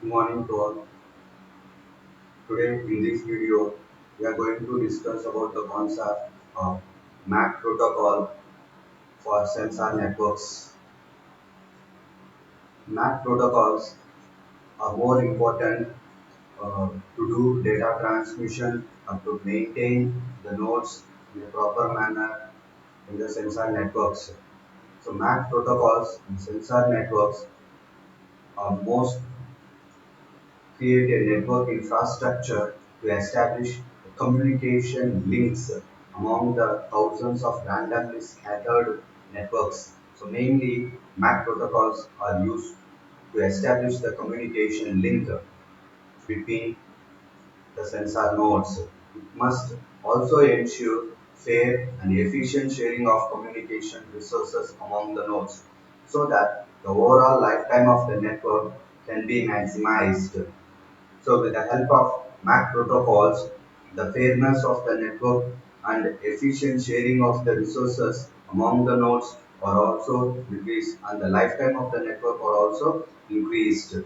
Good morning to all. Today in this video, we are going to discuss about the concept of MAC protocol for sensor networks. MAC protocols are more important to do data transmission and to maintain the nodes in a proper manner in the sensor networks. So MAC protocols in sensor networks are most create a network infrastructure to establish communication links among the thousands of randomly scattered networks. So mainly MAC protocols are used to establish the communication link between the sensor nodes. It must also ensure fair and efficient sharing of communication resources among the nodes so that the overall lifetime of the network can be maximized. So with the help of MAC protocols, the fairness of the network and efficient sharing of the resources among the nodes are also increased and the lifetime of the network are also increased.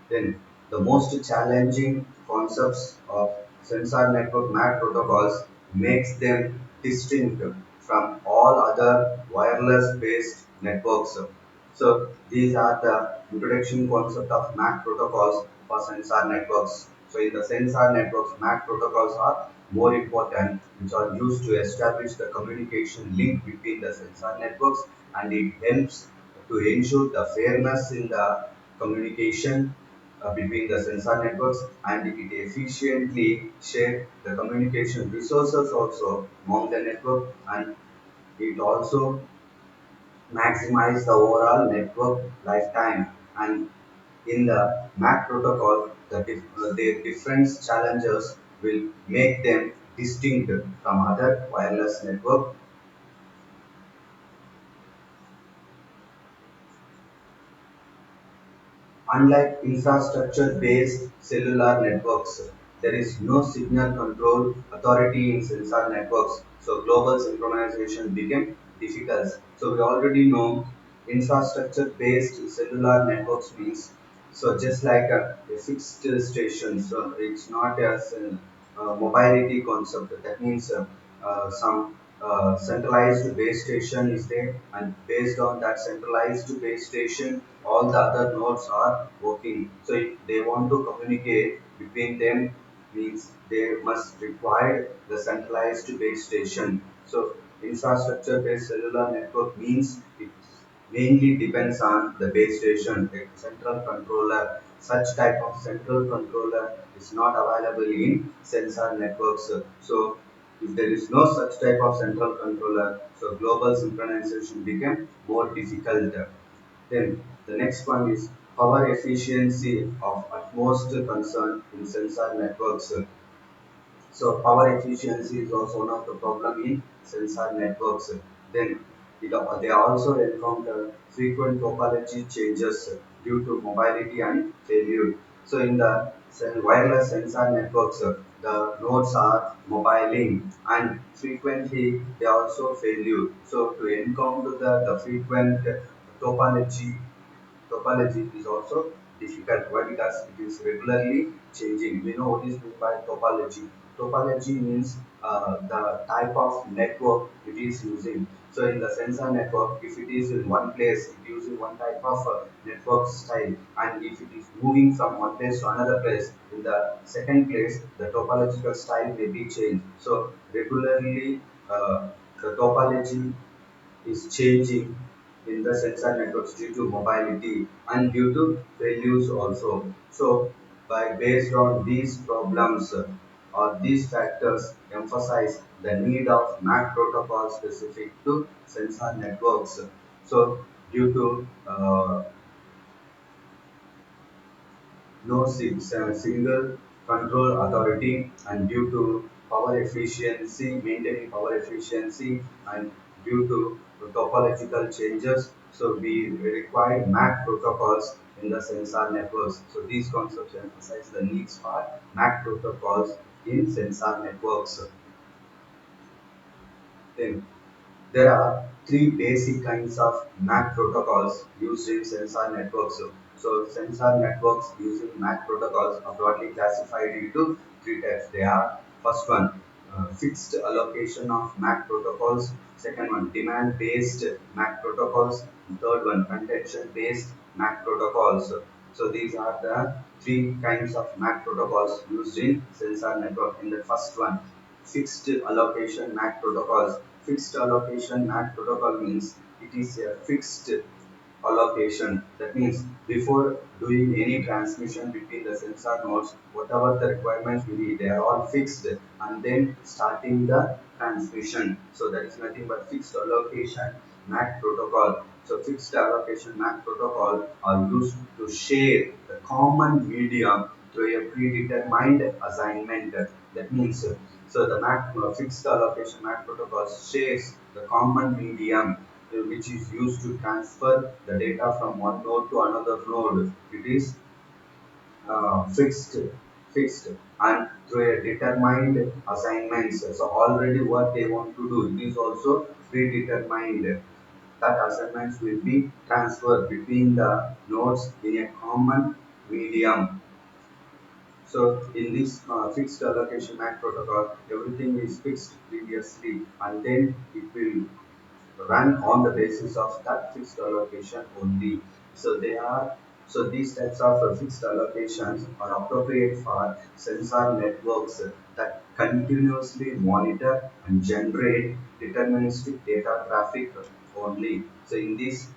Then the most challenging concepts of sensor network MAC protocols makes them distinct from all other wireless based networks. So these are the introduction concept of MAC protocols for sensor networks. So in the sensor networks, MAC protocols are more important, which are used to establish the communication link between the sensor networks, and it helps to ensure the fairness in the communication between the sensor networks, and it efficiently share the communication resources also among the network, and it also maximize the overall network lifetime. And in the MAC protocol, the different challenges will make them distinct from other wireless network. Unlike infrastructure-based cellular networks, there is no signal control authority in sensor networks, so global synchronization became difficult. So we already know infrastructure-based cellular networks means, so just like a fixed station, so it's not as a mobility concept. That means some centralized base station is there, and based on that centralized base station, all the other nodes are working. So if they want to communicate between them, means they must require the centralized base station. So infrastructure based cellular network means it mainly depends on the base station, the central controller. Such type of central controller is not available in sensor networks. So if there is no such type of central controller, so global synchronization became more difficult. Then the next one is power efficiency of utmost concern in sensor networks. So power efficiency is also one of the problem in sensor networks. Then they also encounter frequent topology changes due to mobility and failure. So in the wireless sensor networks, the nodes are mobiling and frequently they also failure. So to encounter the frequent topology is also difficult. Why? Because it is regularly changing. We know what is meant by topology. Topology means the type of network it is using. So in the sensor network, if it is in one place, it uses one type of network style, and if it is moving from one place to another place, in the second place, the topological style may be changed. So regularly, the topology is changing in the sensor networks due to mobility and due to failures also. So, by based on these problems or these factors, emphasize the need of MAC protocol specific to sensor networks. So, due to no single control authority, and due to power efficiency, maintaining power efficiency, and due to topological changes, so we require MAC protocols in the sensor networks. So these concepts emphasize the needs for MAC protocols in sensor networks. Then there are three basic kinds of MAC protocols used in sensor networks. So sensor networks using MAC protocols are broadly classified into three types. They are first one, fixed allocation of MAC protocols. Second one, demand-based MAC protocols. And third one, contention-based MAC protocols. So these are the three kinds of MAC protocols used in sensor network. In the first one, fixed allocation MAC protocols. Fixed allocation MAC protocol means it is a fixed allocation. That means before doing any transmission between the sensor nodes, whatever the requirements we need, they are all fixed, and then starting the transmission. So that is nothing but fixed allocation MAC protocol. So fixed allocation MAC protocol are used to share the common medium through a predetermined assignment. That means so the MAC fixed allocation MAC protocol shares the common medium which is used to transfer the data from one node to another node. It is fixed and through a determined assignments. So already what they want to do, it is also predetermined. That assignments will be transferred between the nodes in a common medium. So in this fixed allocation MAC protocol, everything is fixed previously, and then it will run on the basis of that fixed allocation only. So they are so these types of fixed allocations are appropriate for sensor networks that continuously monitor and generate deterministic data traffic only. So in this,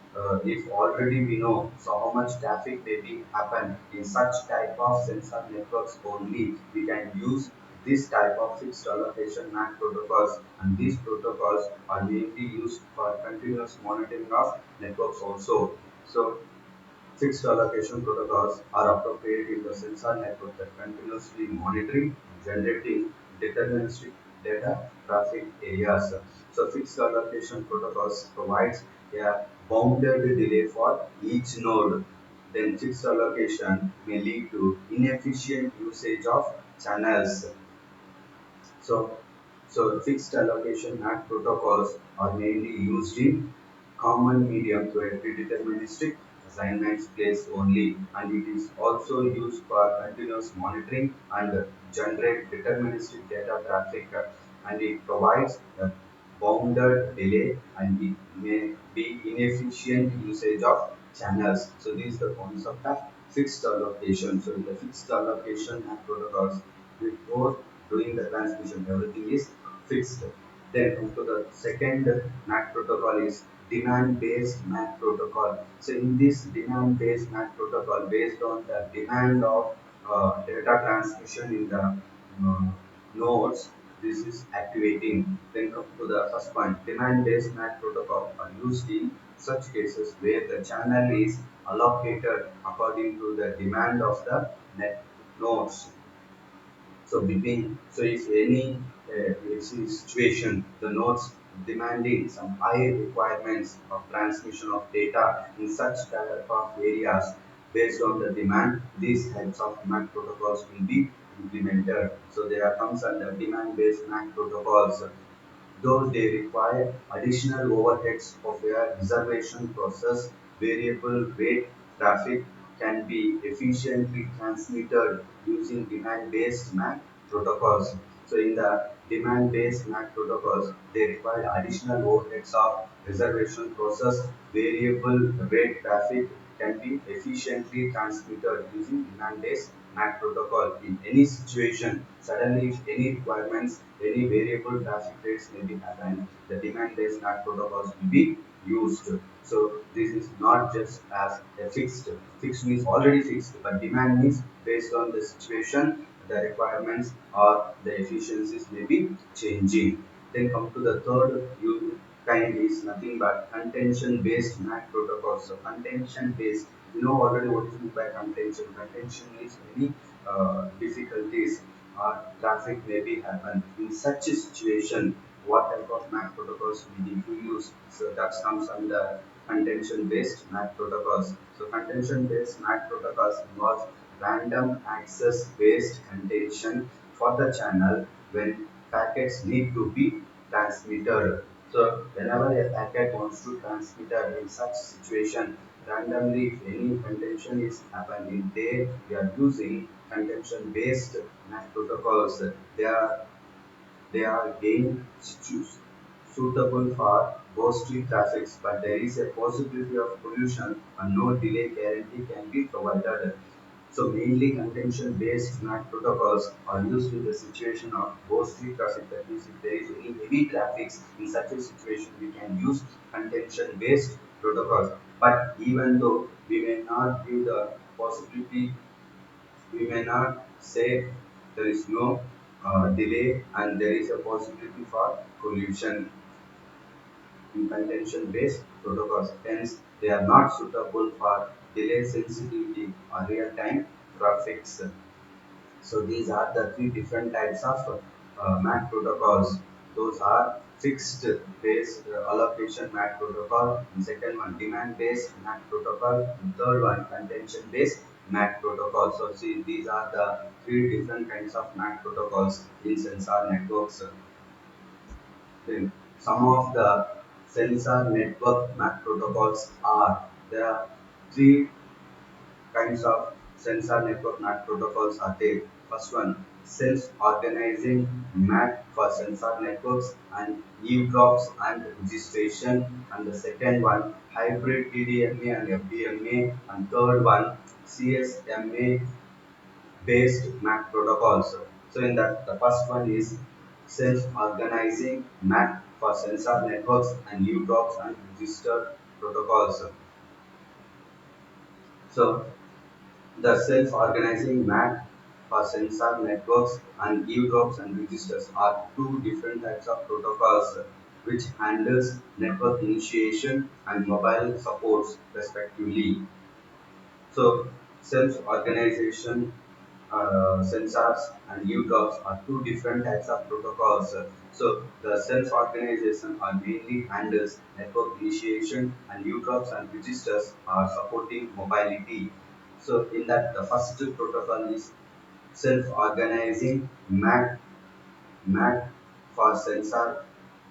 if already we know so how much traffic may be happen in such type of sensor networks only, we can use this type of fixed allocation MAC protocols, and these protocols are mainly used for continuous monitoring of networks also. So fixed allocation protocols are appropriate in the sensor network that continuously monitoring, generating deterministic data traffic areas. So fixed allocation protocols provides a bounded delay for each node. Then fixed allocation may lead to inefficient usage of channels. So, so fixed allocation MAC protocols are mainly used in common medium to a predeterministic assignments place only, and it is also used for continuous monitoring and generate deterministic data traffic, and it provides a bounded delay and it may be inefficient usage of channels. So this is the concept of fixed allocation. So in the fixed allocation MAC protocols, before doing the transmission, everything is fixed. Then come to the second MAC protocol is demand-based MAC protocol. So in this demand-based MAC protocol, based on the demand of data transmission in the nodes, this is activating. Then come to the first point, demand-based MAC protocol are used in such cases where the channel is allocated according to the demand of the net nodes. So if any situation, the nodes demanding some high requirements of transmission of data in such type of areas, based on the demand, these types of MAC protocols will be implemented. So there comes under demand-based MAC protocols, though they require additional overheads of a reservation process. Variable rate traffic can be efficiently transmitted using demand-based MAC protocols. So in the demand-based MAC protocols, they require additional overheads of reservation process. Variable rate traffic can be efficiently transmitted using demand-based MAC protocol. In any situation, suddenly if any requirements, any variable traffic rates may be happened, the demand-based MAC protocols will be used. So this is not just as a fixed. Fixed means already fixed, but demand means based on the situation, the requirements or the efficiencies may be changing. Then come to the third kind is nothing but contention based MAC protocols. So contention based, you know already what is meant by contention. Contention is any difficulties or traffic may be happen. In such a situation, what type of MAC protocols we need to use? So that comes under contention based MAC protocols. So contention based MAC protocols involve random access based contention for the channel when packets need to be transmitted. So whenever a packet wants to transmit in such situation, randomly if any contention is happening, we are using contention based MAC protocols. They are again suitable for ghostly traffics, but there is a possibility of pollution and no delay guarantee can be provided. So mainly contention-based MAC protocols are used in the situation of ghostly traffic. That means if there is any heavy traffic in such a situation, we can use contention-based protocols. But even though we may not give the possibility, we may not say there is no delay and there is a possibility for collision in contention-based protocols. Hence, they are not suitable for delay sensitivity or real-time traffics. So these are the three different types of MAC protocols. Those are fixed based allocation MAC protocol, and second one demand based MAC protocol, and third one contention based MAC protocol. So see, these are the three different kinds of MAC protocols in sensor networks. Then some of the sensor network MAC protocols are there are three kinds of sensor network MAC protocols are there. First one, self-organizing MAC for sensor networks and eavesdrops and registration. And the second one, hybrid TDMA and FDMA. And third one, CSMA based MAC protocols. So in that, the first one is self-organizing MAC for sensor networks and eavesdrops and register protocols. So the self-organizing MAC for sensor networks and eavesdrops and registers are two different types of protocols which handles network initiation and mobile supports respectively. So self-organization sensors and eavesdrops are two different types of protocols. So the self-organization are mainly handles network initiation and eavesdrops and registers are supporting mobility. So in that the first protocol is self-organizing MAC for sensor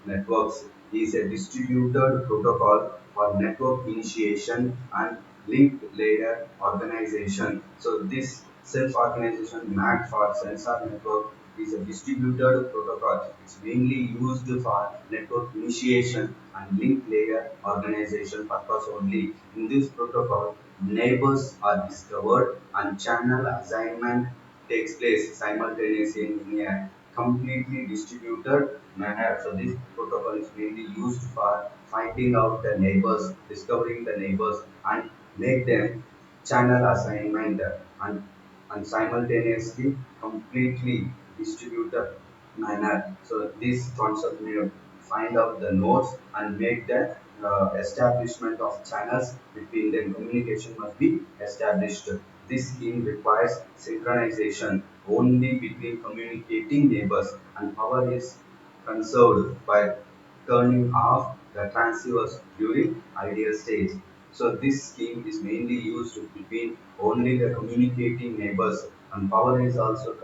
networks is a distributed protocol for network initiation and link layer organization. So this self-organization MAC for sensor network is a distributed protocol. It's mainly used for network initiation and link layer organization purpose only. In this protocol, neighbors are discovered and channel assignment takes place simultaneously in a completely distributed manner. So this protocol is mainly used for finding out the neighbors, discovering the neighbors, and make them channel assignment and simultaneously completely distributed manner. So this concept may find out the nodes and make the establishment of channels between them. Communication must be established. This scheme requires synchronization only between communicating neighbors, and power is conserved by turning off the transceivers during ideal state. So this scheme is mainly used between only the communicating neighbors, and power is also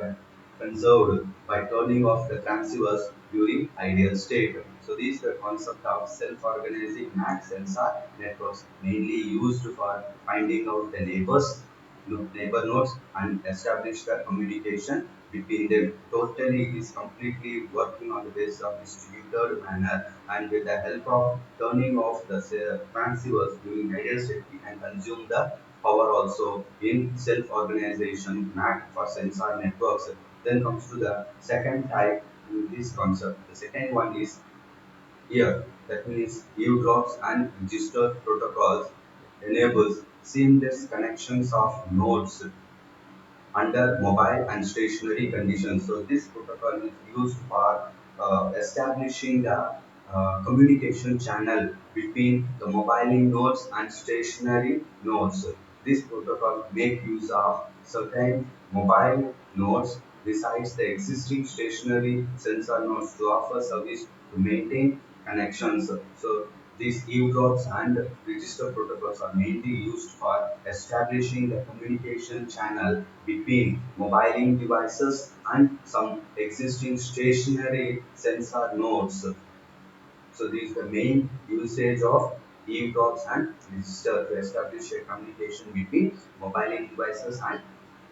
conserved by turning off the transceivers during ideal state. So this is the concept of self-organizing MAC sensor networks, mainly used for finding out the neighbor nodes and establish the communication between them. Totally, it is completely working on the basis of distributed manner, and with the help of turning off the transceivers during ideal state, we can consume the power also in self-organization MAC for sensor networks. Then comes to the second type in this concept. The second one is here, that means eavesdrops and register protocols enables seamless connections of nodes under mobile and stationary conditions. So this protocol is used for establishing the communication channel between the mobile nodes and stationary nodes. This protocol make use of certain mobile nodes besides the existing stationary sensor nodes to offer service to maintain connections. So these eavesdrops and register protocols are mainly used for establishing the communication channel between mobile devices and some existing stationary sensor nodes. So this is the main usage of eavesdrops and register to establish a communication between mobile devices and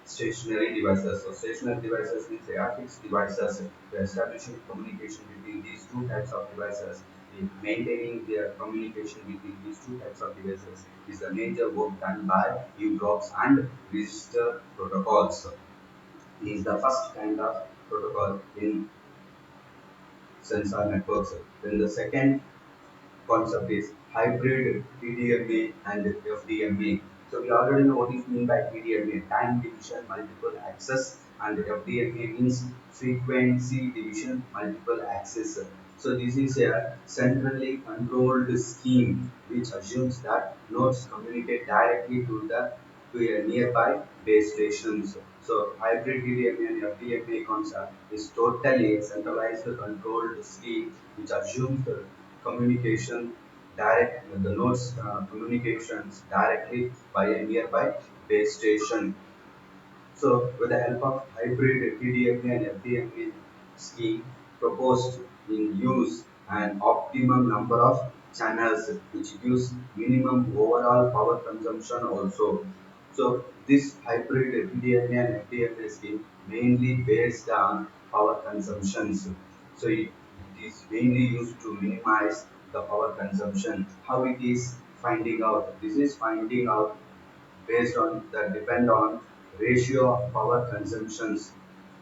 stationary devices. So stationary devices means they are fixed devices. To establishing communication between these two types of devices, in maintaining their communication between these two types of devices is the major work done by eavesdrops and register protocols. This is the first kind of protocol in sensor networks. Then the second concept is hybrid TDMA and FDMA. So we already know what is meant by TDMA, time division multiple access, and FDMA means frequency division multiple access. So this is a centrally controlled scheme which assumes that nodes communicate directly to a nearby base stations. So hybrid TDMA and FDMA concept is totally a centralized controlled scheme which assumes the communication the nodes communications directly by a nearby base station. So, with the help of hybrid TDMA and FDMA scheme proposed in use an optimum number of channels which gives minimum overall power consumption also. So, this hybrid TDMA and FDMA scheme mainly based on power consumptions. So, it is mainly used to minimize the power consumption. How it is finding out? This is finding out based on that depend on ratio of power consumptions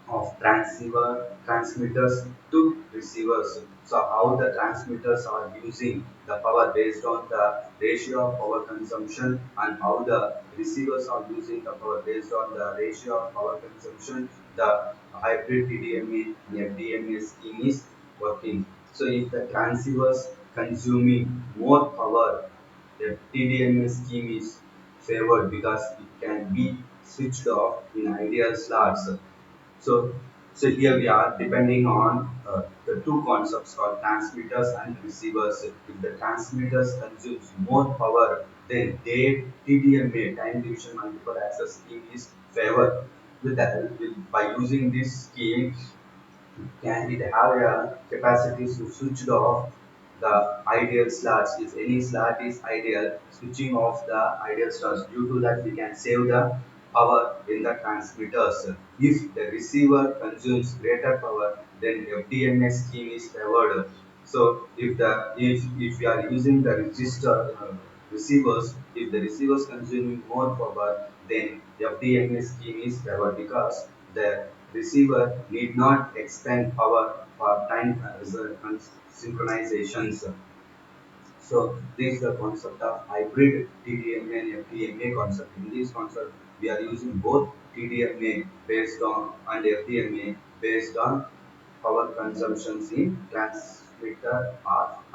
of transmitters to receivers. So how the transmitters are using the power based on the ratio of power consumption and how the receivers are using the power based on the ratio of power consumption. The hybrid TDMA and FDMA scheme is working. So if the transceivers consuming more power, the TDMA scheme is favored because it can be switched off in ideal slots. So, so here we are depending on the two concepts called transmitters and receivers. If the transmitters consumes more power, then their TDMA time division multiple access scheme is favored. By using this scheme, can it have a capacity to switch off the ideal slots? If any slot is ideal, switching off the ideal slots. Due to that, we can save the power in the transmitters. If the receiver consumes greater power, then FDMA scheme is favored. So if we are using the register receivers, if the receivers consuming more power, then the FDMA scheme is favored because the receiver need not expend power for time synchronizations. So this is the concept of hybrid TDMA and FDMA concept. In this concept, we are using both TDMA based on and FDMA based on power consumptions in transmitter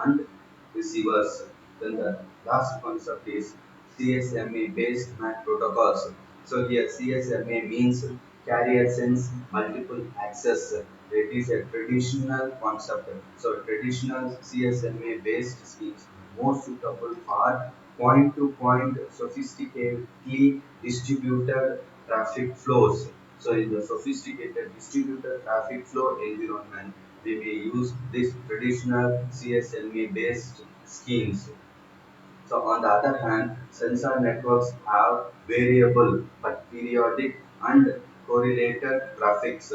and receivers. Then the last concept is CSMA based MAC protocols. So here CSMA means carrier sense multiple access. It is a traditional concept. So traditional CSMA based schemes more suitable for point to point sophisticatedly distributed traffic flows. So in the sophisticated distributed traffic flow environment, we may use this traditional CSMA based schemes. So on the other hand, sensor networks have variable but periodic and correlated traffics.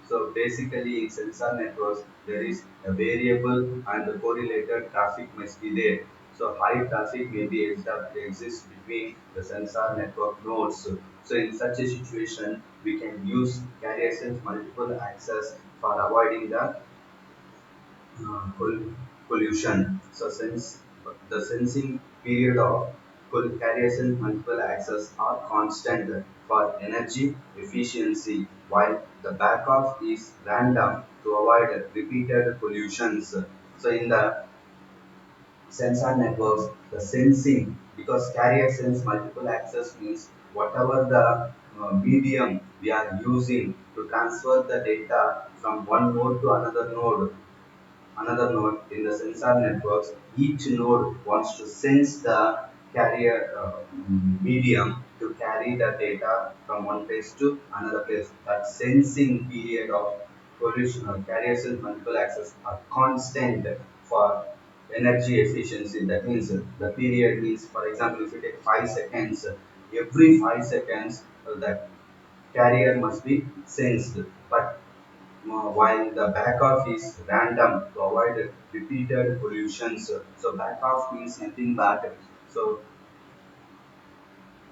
So basically in sensor networks, there is a variable and correlated traffic must be there. So high traffic may be exist between the sensor network nodes. So in such a situation, we can use carrier sense multiple access for avoiding pollution. So since the sensing period of carriers multiple access are constant for energy efficiency, while the backoff is random to avoid repeated pollutions. So in the sensor networks, the sensing because carrier sense multiple access means whatever the medium we are using to transfer the data from one node to another node in the sensor networks, each node wants to sense the carrier medium to carry the data from one place to another place. That sensing period of collision carrier sense multiple access are constant for energy efficiency. That means the period means, for example, if you take 5 seconds, every 5 seconds the carrier must be sensed. But while the back off is random to avoid repeated pollutions. So back off means nothing but so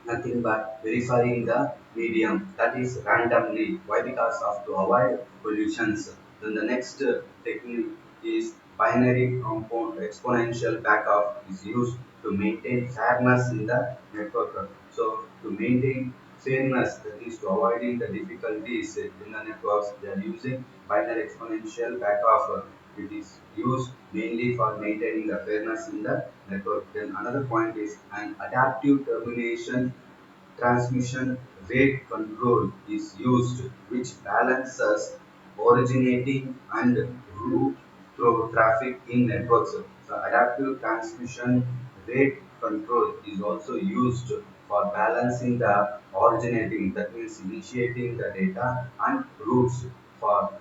nothing but verifying the medium, that is randomly. Why? Because of to avoid pollutions. Then the next technique is binary compound exponential backup is used to maintain fairness in the network. So to maintain fairness, that is to avoiding the difficulties in the networks, they are using binary exponential backup. It is used mainly for maintaining the fairness in the network. Then another point is an adaptive termination transmission rate control is used, which balances originating and route through traffic in networks. So adaptive transmission rate control is also used for balancing the originating, that means initiating the data, and routes for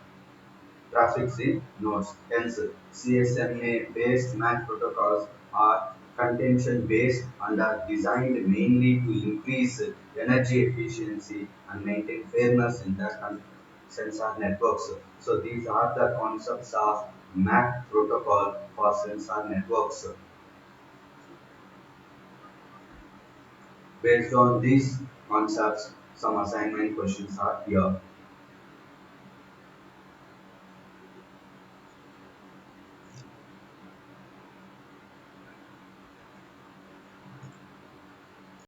traffics in nodes. Hence, CSMA based MAC protocols are contention based and are designed mainly to increase energy efficiency and maintain fairness in the sensor networks. So, these are the concepts of MAC protocol for sensor networks. Based on these concepts, some assignment questions are here.